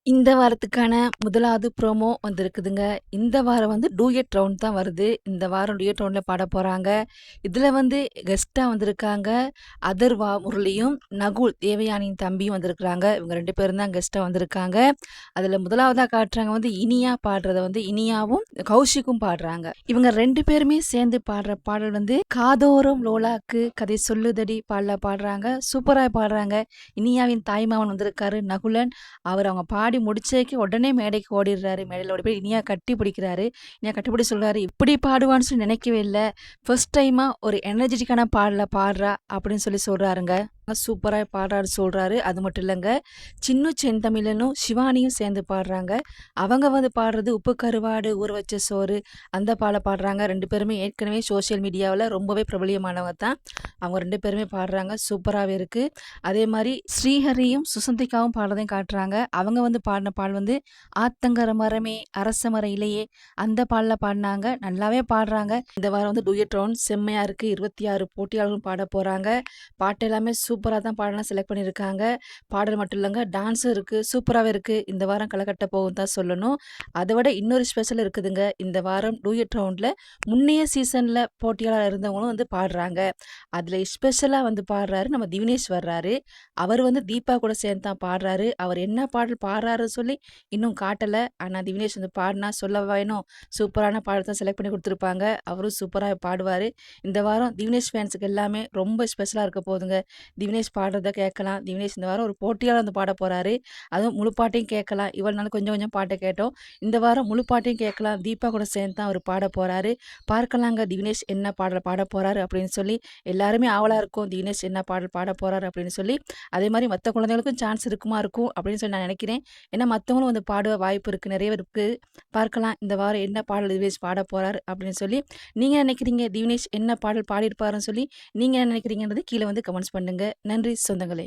இந்த வாரத்துக்கான முதலாவது ப்ரோமோ வந்திருக்குதுங்க. இந்த வாரம் டூயட் ரவுண்ட் தான் வருது. இந்த வாரம் டூயட் ரவுண்ட்ல பாடப் போறாங்க. இதுல கெஸ்ட்டா வந்திருக்காங்க. அதர்வா முரளியும், நகுல் தேவயானியின் தம்பியும் வந்திருக்கிறாங்க. இவங்க 2 பேரும் தான் கெஸ்ட்டா வந்திருக்காங்க. அதுல முதலாவதா காட்டுறாங்க இனியா பாடுறத இனியாவும், கௌஷிக்கும் பாடுறாங்க. இவங்க 2 பேருமே சேர்ந்து பாடுற பாடல் காதோரம் லோலாக்கு கதை சொல்லுதடி பாடுறாங்க. சூப்பரா பாடுறாங்க. இனியாவின் தாய்மாமன் வந்திருக்காரு நகுலன். அவங்க பாடி முடிச்சதுக்கு உடனே மேடைக்கு ஓடிடுறாரு. மேடையில ஓடி போய் இனியா கட்டி பிடிக்கிறாரு. இனியா கட்டி பிடிச்சு சொல்றாரு, இப்படி பாடுவான்னு சொல்லி நினைக்கவே இல்லை, ஃபர்ஸ்ட் டைமா ஒரு எனர்ஜெட்டிக்கான பாடல பாடுறா அப்படின்னு சொல்லி சொல்றாருங்க. சூப்பரா பாடுறாரு சொல்றாரு. அது மட்டும் இல்லைங்க, சின்னு செந்தமிழனும் சிவானியும் சேர்ந்து பாடுறாங்க. அவங்க பாடுறது உப்பு கருவாடு ஊற வச்ச சோறு அந்த பாடுறாங்க. 2 பேருமே ஏற்கனவே சோசியல் மீடியாவில் ரொம்பவே பிரபலியமானவங்க தான். அவங்க 2 பேருமே பாடுறாங்க. சூப்பராகவே இருக்கு. அதே மாதிரி ஸ்ரீஹரியும் சுசந்திகாவும் பாடுறதையும் காட்டுறாங்க. அவங்க பாடின பாடல் ஆத்தங்கர மரமே அரச மர இலையே அந்த பாடினாங்க. நல்லாவே பாடுறாங்க. இந்த வாரம் டூயட் ரவுண்ட் செம்மையா இருக்கு. 26 போட்டியாளர்களும் பாட போறாங்க. பாட்டு எல்லாமே சூப்பராக தான் பாடலாம் செலக்ட் பண்ணியிருக்காங்க. பாடல் மட்டும் இல்லைங்க, டான்ஸும் இருக்கு. சூப்பராகவே இருக்கு. இந்த வாரம் களைகட்ட போகும் தான் சொல்லணும். அதை விட இன்னொரு ஸ்பெஷல் இருக்குதுங்க. இந்த வாரம் டூயட் ரவுண்ட்ல முன்னைய சீசன்ல போட்டியாளர் இருந்தவங்களும் பாடுறாங்க. அதுல ஸ்பெஷலா பாடுறாரு நம்ம திவினேஷ் வர்றாரு. அவர் தீபா கூட சேர்ந்து தான் பாடுறாரு. அவர் என்ன பாடல் பாடுறாருன்னு சொல்லி இன்னும் காட்டல. ஆனா திவினேஷ் பாடினா சொல்ல வேணும், சூப்பரான பாடல் தான் செலக்ட் பண்ணி கொடுத்துருப்பாங்க. அவரும் சூப்பராக பாடுவார். இந்த வாரம் திவினேஷ் ஃபேன்ஸுக்கு எல்லாமே ரொம்ப ஸ்பெஷலாக இருக்க போகுதுங்க. திவினேஷ் பாடுறத கேட்கலாம். திவினேஷ் இந்த வாரம் ஒரு போட்டியாளர் பாட போறாரு. அதுவும் முழு பாட்டையும் கேட்கலாம். இவ்வளவு நாள் கொஞ்சம் கொஞ்சம் பாட்டை கேட்டோம். இந்த வாரம் முழு பாட்டையும் கேட்கலாம். தீபா கூட சேர்ந்து தான் அவர் பாட போறாரு. பார்க்கலாங்க திவினேஷ் என்ன பாடல் பாட போறாரு அப்படின்னு சொல்லி. எல்லாருமே ஆவலா இருக்கும் திவினேஷ் என்ன பாடல் பாட போறாரு அப்படின்னு சொல்லி. அதே மாதிரி மற்ற குழந்தைகளுக்கும் சான்ஸ் இருக்கும் அப்படின்னு சொல்லி நான் நினைக்கிறேன். ஏன்னா மற்றவங்களும் பாடுவ வாய்ப்பு இருக்கு, நிறைய இருக்கு. பார்க்கலாம் இந்த வாரம் என்ன பாடல் திவினேஷ் பாட போறாரு அப்படின்னு சொல்லி. நீங்க நினைக்கிறீங்க திவினேஷ் என்ன பாடல் பாடியிருப்பாருன்னு சொல்லி நீங்க என்ன நினைக்கிறீங்கன்றது கீழே கமெண்ட்ஸ் பண்ணுங்க. நன்றி சொந்தங்களே.